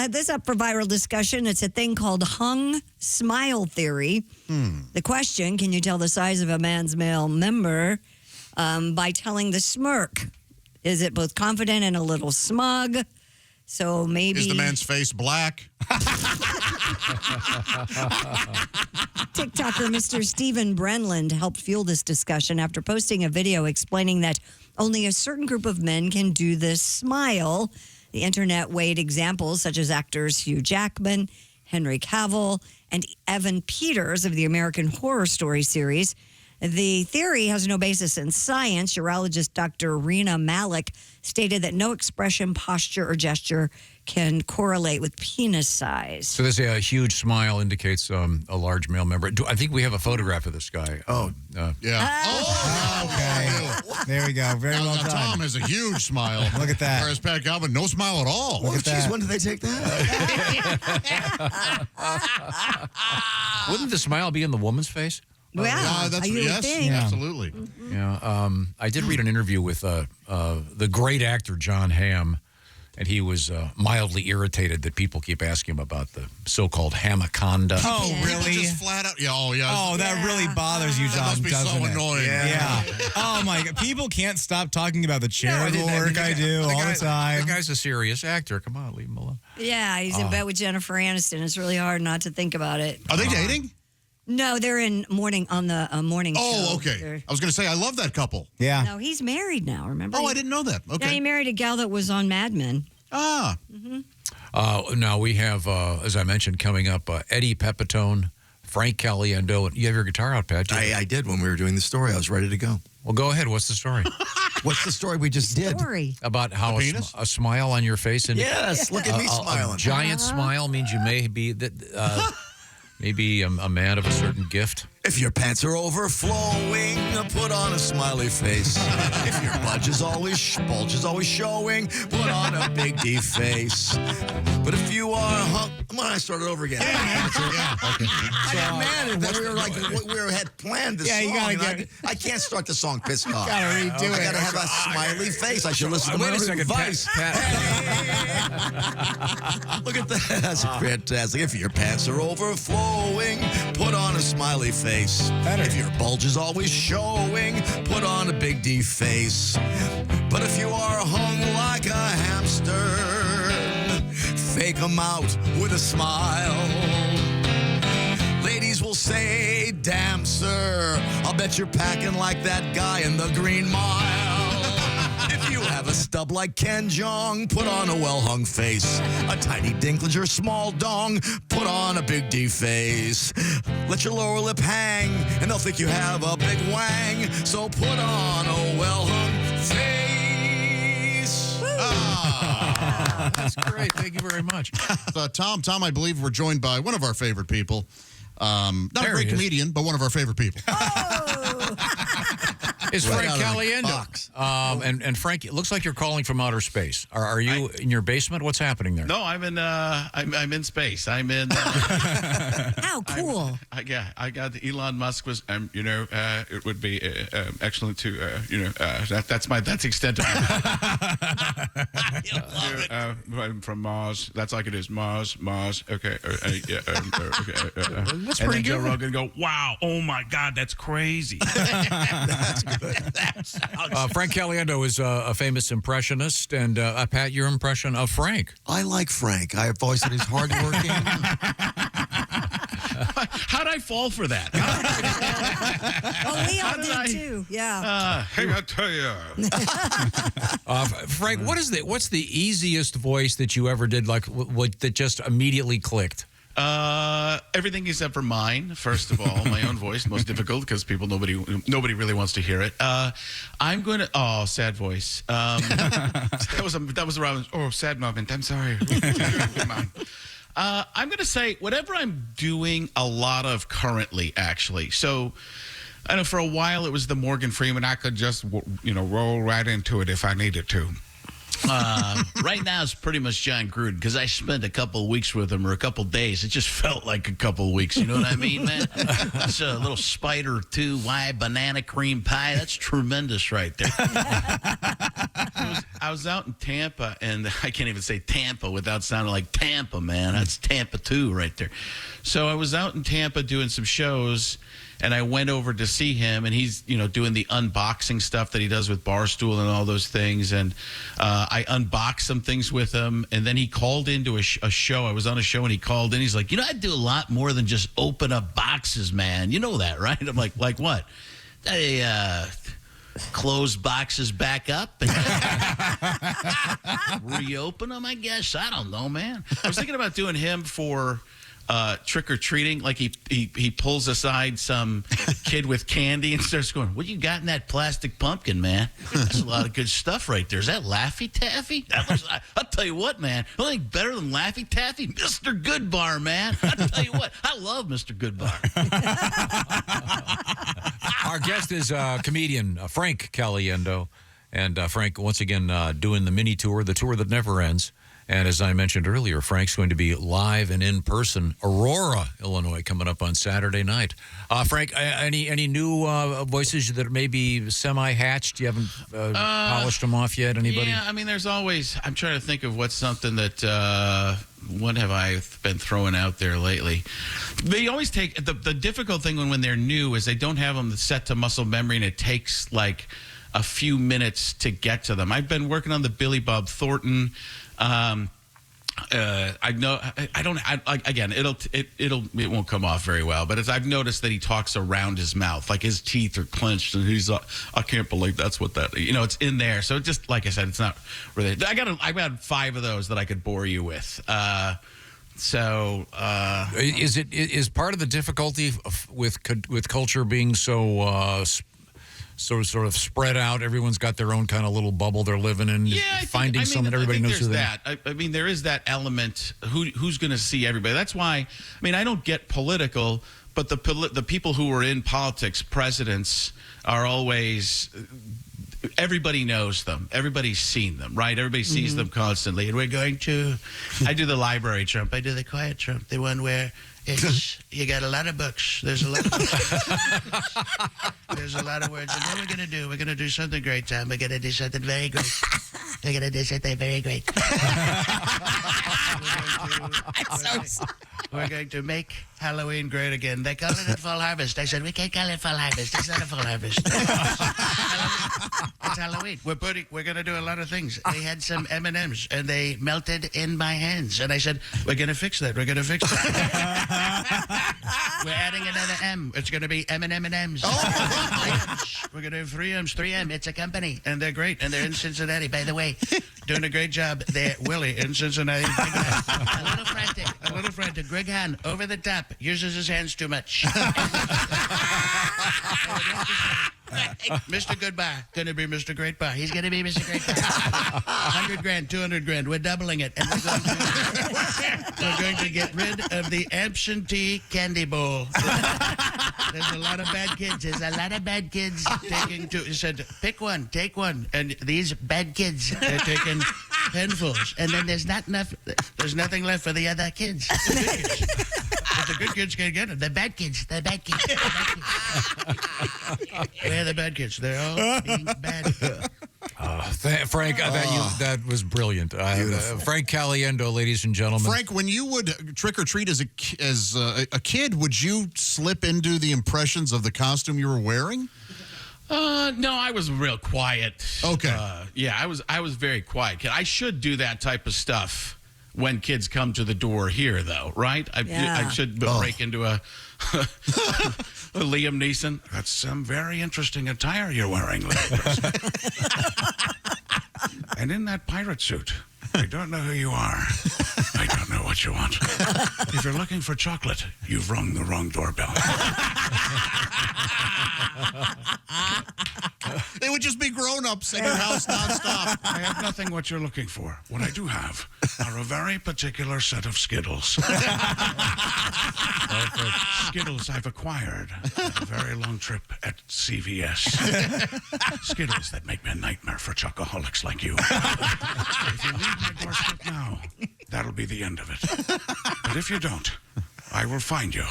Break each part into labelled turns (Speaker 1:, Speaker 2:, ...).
Speaker 1: This up for viral discussion. It's a thing called hung smile theory. The question, can you tell the size of a man's male member by telling the smirk? Is it both confident and a little smug? So maybe...
Speaker 2: Is the man's face black?
Speaker 1: TikToker Mr. Steven Brenland helped fuel this discussion after posting a video explaining that only a certain group of men can do this smile. The internet weighed examples such as actors Hugh Jackman, Henry Cavill, and Evan Peters of the American Horror Story series. The theory has no basis in science. Urologist Dr. Rena Malik stated that no expression, posture, or gesture can correlate with penis size.
Speaker 3: So they say a huge smile indicates a large male member. I think we have a photograph of this guy.
Speaker 2: Yeah.
Speaker 4: Okay. There we go. Very well done.
Speaker 2: Tom has a huge smile.
Speaker 4: Look at that.
Speaker 2: Whereas Pat Galvin, no smile at all.
Speaker 4: Look at that.
Speaker 5: When did they take that?
Speaker 3: Wouldn't the smile be in the woman's face?
Speaker 1: Well,
Speaker 2: that's
Speaker 1: you would
Speaker 2: yes,
Speaker 1: think.
Speaker 2: absolutely.
Speaker 3: Yeah, I did read an interview with the great actor Jon Hamm, and he was mildly irritated that people keep asking him about the so-called Hamaconda.
Speaker 4: Oh, really?
Speaker 2: Just flat out. Yeah.
Speaker 4: Oh, that really bothers you, John.
Speaker 2: That must be so
Speaker 4: doesn't it?
Speaker 2: annoying.
Speaker 4: Yeah. Oh my God, people can't stop talking about the charitable work I do all the time.
Speaker 3: The guy's a serious actor. Come on, leave him alone.
Speaker 1: Yeah, he's in bed with Jennifer Aniston. It's really hard not to think about it.
Speaker 2: Are they dating?
Speaker 1: No, they're in morning show.
Speaker 2: Oh, okay. I was going to say, I love that couple.
Speaker 4: Yeah.
Speaker 1: No, he's married now, remember?
Speaker 2: Oh, I didn't know that. Okay.
Speaker 1: Yeah, he married a gal that was on Mad Men.
Speaker 2: Ah.
Speaker 3: Now we have, as I mentioned, coming up, Eddie Pepitone, Frank Caliendo. You have your guitar out, Pat?
Speaker 5: I did when we were doing the story. I was ready to go.
Speaker 3: Well, go ahead. What's the story?
Speaker 5: What's the story we just did?
Speaker 3: About how a smile on your face and
Speaker 5: Yes, look at me smiling.
Speaker 3: A giant smile means you may be maybe a man of a certain gift.
Speaker 5: If your pants are overflowing, put on a smiley face. If your bulge is always showing, put on a big D face. But if you are I started over again.
Speaker 2: Yeah.
Speaker 5: Okay. I got mad at that. We were like, we had planned this song.
Speaker 4: You gotta get
Speaker 5: I can't start the song pissed off.
Speaker 4: Gotta redo it.
Speaker 5: I gotta have a smiley face. I should listen to my own advice.
Speaker 3: Pat.
Speaker 5: Look at that. That's fantastic. If your pants are overflowing, put on a smiley face. If your bulge is always showing, put on a big D face. But if you are hung like a hamster, fake 'em out with a smile. Ladies will say, damn, sir, I'll bet you're packing like that guy in the Green Mile. If you have a stub like Ken Jeong, put on a well-hung face. A tiny dinklage or small dong, put on a big D face. Let your lower lip hang, and they'll think you have a big wang. So put on a well-hung face.
Speaker 3: That's great. Thank you very much.
Speaker 2: Tom, I believe we're joined by one of our favorite people. Not a great comedian, but one of our favorite people.
Speaker 3: Is Frank Caliendo. And Frank, it looks like you're calling from outer space. Are you in your basement? What's happening there?
Speaker 6: No, I'm in in space. I'm in
Speaker 1: How cool.
Speaker 6: I got Elon Musk was it would be excellent to that's the extent of I'm from Mars. That's like it is Mars. Okay. Okay.
Speaker 3: That's
Speaker 6: and
Speaker 3: pretty
Speaker 6: then Joe
Speaker 3: good.
Speaker 6: Rogan go, wow, oh my God, that's crazy.
Speaker 5: That's good.
Speaker 3: Frank Caliendo is a famous impressionist, and Pat, your impression of Frank?
Speaker 5: I like Frank. I've always said he's hardworking.
Speaker 6: How'd I fall for that?
Speaker 1: Oh, we all did too. Yeah.
Speaker 6: I gotta tell you.
Speaker 3: Frank, what's the easiest voice that you ever did, like that just immediately clicked?
Speaker 6: Everything except for mine. First of all, my own voice, most difficult because nobody really wants to hear it. I'm going to sad voice. That was around. Oh, sad moment. I'm sorry. I'm going to say whatever I'm doing a lot of currently, actually. So I know for a while it was the Morgan Freeman. I could just roll right into it if I needed to. Right now, it's pretty much Jon Gruden because I spent a couple of weeks with him or a couple of days. It just felt like a couple of weeks. You know what I mean, man? That's a little spider, too. Why banana cream pie? That's tremendous right there. I was out in Tampa, and I can't even say Tampa without sounding like Tampa, man. That's Tampa 2 right there. So I was out in Tampa doing some shows, and I went over to see him, and he's, doing the unboxing stuff that he does with Barstool and all those things. And I unboxed some things with him, and then he called into a show. I was on a show, and he called in. He's like, I do a lot more than just open up boxes, man. You know that, right? I'm like what? They close boxes back up and reopen them, I guess. I don't know, man. I was thinking about doing him for trick-or-treating. Like he pulls aside some kid with candy and starts going, what you got in that plastic pumpkin, man? That's a lot of good stuff right there. Is that Laffy Taffy? I'll tell you what, man. The only thing better than Laffy Taffy? Mr. Goodbar, man. I'll tell you what. I love Mr. Goodbar.
Speaker 3: Our guest is comedian Frank Caliendo. And Frank, once again, doing the mini tour, the tour that never ends. And as I mentioned earlier, Frank's going to be live and in person, Aurora, Illinois, coming up on Saturday night. Frank, any new voices that may be semi-hatched? You haven't polished them off yet? Anybody?
Speaker 6: Yeah, I mean, there's always. I'm trying to think of what's something that. What have I been throwing out there lately? They always take the difficult thing when they're new is they don't have them set to muscle memory, and it takes like a few minutes to get to them. I've been working on the Billy Bob Thornton. I know it won't come off very well, but I've noticed that he talks around his mouth, like his teeth are clenched, and he's I can't believe that's what that. It's in there. So just like I said, it's not really. I got 5 of those that I could bore you with.
Speaker 3: Is part of the difficulty with culture being so sort of spread out? Everyone's got their own kind of little bubble they're living in. Finding someone everybody knows who they are.
Speaker 6: I mean, there is that element. Who's going to see everybody? That's why. I mean, I don't get political, but the people who are in politics, presidents, are always. Everybody knows them. Everybody's seen them, right? Everybody sees them constantly. And we're going to. I do the library Trump. I do the quiet Trump. The one where. You got a lot of books. There's a lot of books. There's a lot of words. And what we're going to do something great, Tom. We're going to do something very great. We're going to do something very great. We're going to make Halloween great again. They call it a fall harvest. I said, we can't call it fall harvest. It's not a fall harvest. It's Halloween. We're going to do a lot of things. They had some M&Ms, and they melted in my hands. And I said, we're going to fix that. We're going to fix that. We're adding another M. It's going to be M&M's. We're going to have 3 M's. 3M. It's a company, and they're great, and they're in Cincinnati. By the way, doing a great job. They're Willie in Cincinnati. A little frantic. Greg Hahn, over the top, uses his hands too much. Mr. Goodbar, going to be Mr. Great Bar. He's going to be Mr. Great Bar. $100,000, $200,000. We're doubling it. And we're going to get rid of the absentee candy bowl. There's a lot of bad kids. Taking two. He said, pick one, take one. And these bad kids, they're taking penfuls. And then there's nothing left for the other kids. But the good kids can't get it. The bad kids. Where are the bad kids? They're all being bad.
Speaker 3: Frank, that was brilliant. Frank Caliendo, ladies and gentlemen.
Speaker 2: Frank, when you would trick or treat as a kid, would you slip into the impressions of the costume you were wearing?
Speaker 6: No, I was real quiet.
Speaker 2: Okay.
Speaker 6: Yeah, I was very quiet kid. I should do that type of stuff when kids come to the door here, though, right? I should break into a Liam Neeson. That's some very interesting attire you're wearing, and in that pirate suit, I don't know who you are. I don't know what what you want. If you're looking for chocolate, you've rung the wrong doorbell.
Speaker 2: They would just be grown-ups in your house nonstop.
Speaker 6: I have nothing what you're looking for. What I do have are a very particular set of Skittles. Skittles I've acquired on a very long trip at CVS. Skittles that make me a nightmare for chocoholics like you. If you leave my doorstep now, that'll be the end of it. But if you don't, I will find you.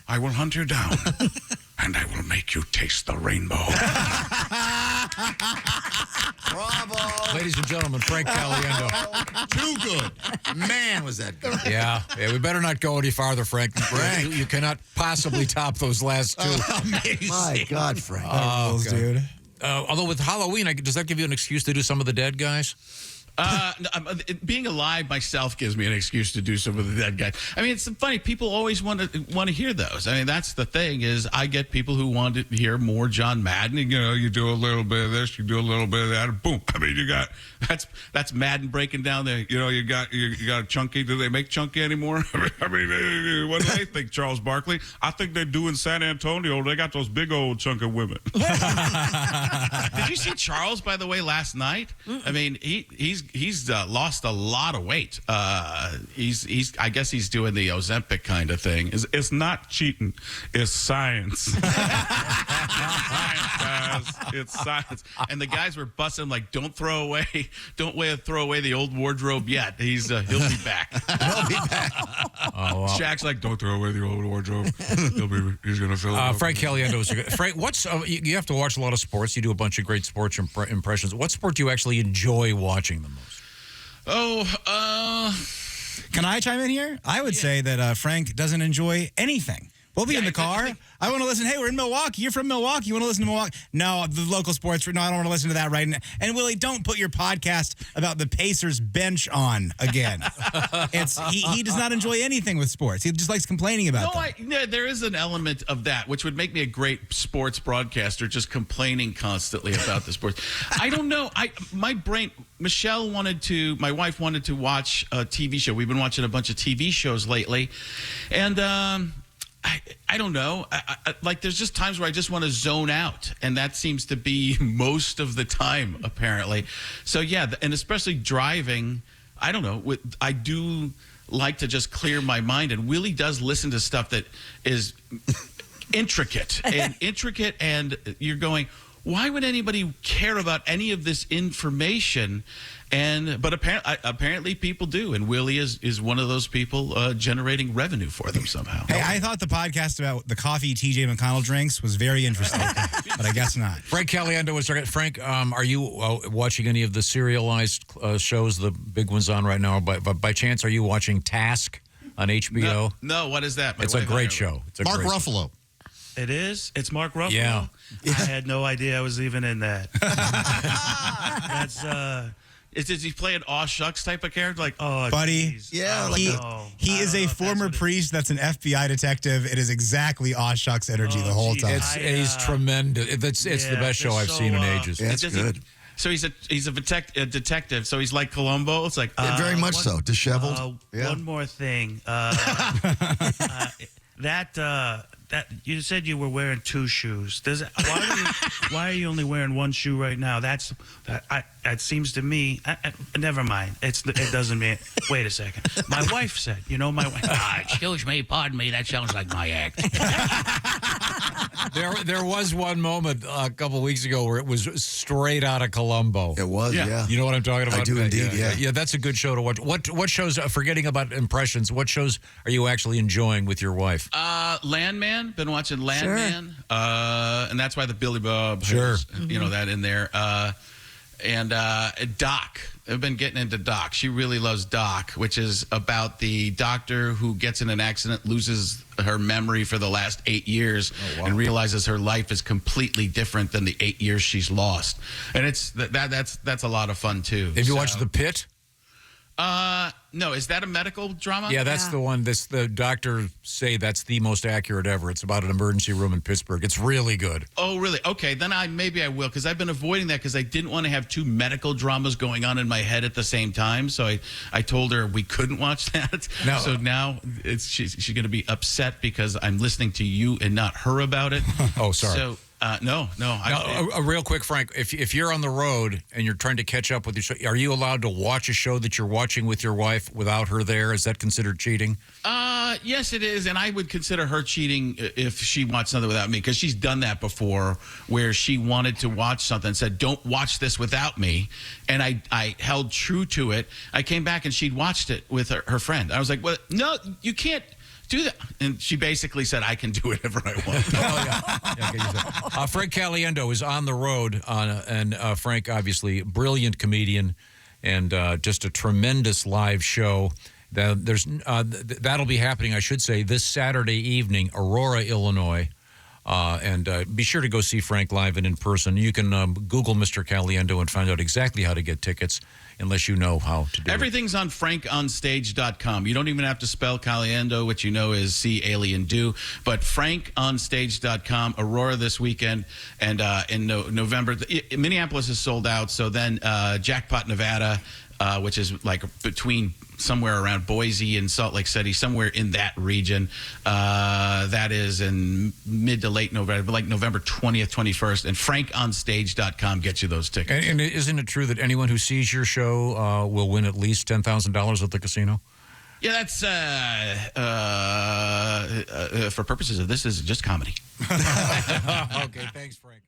Speaker 6: I will hunt you down. And I will make you taste the rainbow.
Speaker 5: Bravo.
Speaker 3: Ladies and gentlemen, Frank Caliendo.
Speaker 2: Too good.
Speaker 5: Man, was that good.
Speaker 3: Yeah, we better not go any farther, Frank. You cannot possibly top those last two.
Speaker 2: Amazing.
Speaker 5: My God, Frank.
Speaker 4: Rules, dude.
Speaker 3: Although with Halloween, does that give you an excuse to do some of the dead guys?
Speaker 6: Being alive myself gives me an excuse to do some of the dead guys. I mean, it's funny. People always want to hear those. I mean, that's the thing is I get people who want to hear more John Madden. You know, you do a little bit of this, you do a little bit of that, and boom. I mean, you got that's Madden breaking down there. You know, you got Chunky. Do they make Chunky anymore? I mean, what do they think, Charles Barkley? I think they do in San Antonio. They got those big old chunky women. Did you see Charles, by the way, last night? I mean, he's lost a lot of weight. He's I guess he's doing the Ozempic kind of thing. It's not cheating. It's science. Science, guys. It's science. And the guys were busting him like, don't throw away the old wardrobe yet. He'll be back.
Speaker 5: He'll be back.
Speaker 3: Oh, wow.
Speaker 6: Shaq's like, don't throw away the old wardrobe. He's gonna fill it up.
Speaker 3: Frank Caliendo is Frank. What's you have to watch a lot of sports. You do a bunch of great sports impressions. What sport do you actually enjoy watching the most?
Speaker 4: Can I chime in here? I would say that Frank doesn't enjoy anything. We'll be in the car. I want to listen. Hey, we're in Milwaukee. You're from Milwaukee. You want to listen to Milwaukee? No, the local sports. No, I don't want to listen to that right now. And Willie, don't put your podcast about the Pacers bench on again. He does not enjoy anything with sports. He just likes complaining about them.
Speaker 6: There is an element of that, which would make me a great sports broadcaster, just complaining constantly about the sports. I don't know. My wife wanted to watch a TV show. We've been watching a bunch of TV shows lately. And, I don't know. Like, there's just times where I just want to zone out, and that seems to be most of the time, apparently. So, yeah, and especially driving, I don't know. I do like to just clear my mind, and Willie does listen to stuff that is intricate, and you're going, why would anybody care about any of this information? But apparently people do, and Willie is one of those people generating revenue for them somehow.
Speaker 4: Hey, I thought the podcast about the coffee TJ McConnell drinks was very interesting, but I guess not.
Speaker 3: Frank Caliendo was there. Frank, are you watching any of the serialized shows, the big ones on right now? By chance, are you watching Task on HBO?
Speaker 6: No, what is that?
Speaker 3: It's a great show.
Speaker 2: Mark Ruffalo.
Speaker 7: It is? It's Mark Ruffalo?
Speaker 3: Yeah.
Speaker 7: I had no idea I was even in that. That's,
Speaker 6: Is he play an aw shucks type of character? Like,
Speaker 7: oh,
Speaker 4: buddy.
Speaker 7: geez.
Speaker 5: Yeah,
Speaker 4: He is a former priest that's an FBI detective. It is exactly aw shucks energy the whole
Speaker 7: geez.
Speaker 4: time.
Speaker 3: He's tremendous. It's the best show I've seen in ages.
Speaker 5: Yeah, it's good.
Speaker 6: So he's a detective. So he's like Columbo. It's like
Speaker 5: Very much so. Disheveled. Yeah.
Speaker 7: One more thing. That you said you were wearing two shoes. Why are you only wearing one shoe right now? That seems to me. Never mind. It doesn't mean. Wait a second. My wife said. My wife.
Speaker 8: Excuse me, pardon me. That sounds like my act.
Speaker 3: There was one moment a couple weeks ago where it was straight out of Columbo.
Speaker 5: It was, yeah.
Speaker 3: You know what I'm talking about?
Speaker 5: I do indeed, yeah.
Speaker 3: Yeah, that's a good show to watch. What shows, forgetting about impressions, what shows are you actually enjoying with your wife?
Speaker 6: Landman. Been watching Landman.
Speaker 1: Sure.
Speaker 6: And that's why the Billy Bob
Speaker 3: Sure.
Speaker 6: has, that in there. And Doc. I've been getting into Doc. She really loves Doc, which is about the doctor who gets in an accident, loses her memory for the last 8 years, and realizes her life is completely different than the 8 years she's lost. And it's that's a lot of fun too.
Speaker 3: Have you watched The Pit?
Speaker 6: No, is that a medical drama?
Speaker 3: Yeah, that's the one. The doctors say that's the most accurate ever. It's about an emergency room in Pittsburgh. It's really good.
Speaker 6: Oh, really? Okay, then maybe I will, because I've been avoiding that because I didn't want to have two medical dramas going on in my head at the same time. So I told her we couldn't watch that.
Speaker 3: No.
Speaker 6: So now she's going to be upset because I'm listening to you and not her about it.
Speaker 3: Oh, sorry.
Speaker 6: So no.
Speaker 3: Real quick, Frank, if you're on the road and you're trying to catch up with your show, are you allowed to watch a show that you're watching with your wife without her there? Is that considered cheating?
Speaker 6: Yes, it is, and I would consider her cheating if she watched something without me, because she's done that before, where she wanted to watch something and said, "Don't watch this without me," and I held true to it. I came back and she'd watched it with her friend. I was like, "Well, no, you can't do that," and she basically said, "I can do whatever I want."
Speaker 3: Frank Caliendo is on the road, and Frank, obviously, brilliant comedian, and just a tremendous live show. That'll be happening, I should say, this Saturday evening, Aurora, Illinois. And be sure to go see Frank live and in person. You can Google Mr. Caliendo and find out exactly how to get tickets, unless you know how to do
Speaker 6: Everything's on frankonstage.com. You don't even have to spell Caliendo, which you know is see alien do. But frankonstage.com, Aurora this weekend, and in November. Minneapolis is sold out, so then Jackpot, Nevada, which is like between somewhere around Boise and Salt Lake City, somewhere in that region. That is in mid to late November, like November 20th, 21st. And frankonstage.com gets you those tickets.
Speaker 3: And isn't it true that anyone who sees your show will win at least $10,000 at the casino?
Speaker 6: Yeah, that's for purposes of this is just comedy.
Speaker 3: Okay, thanks, Frank.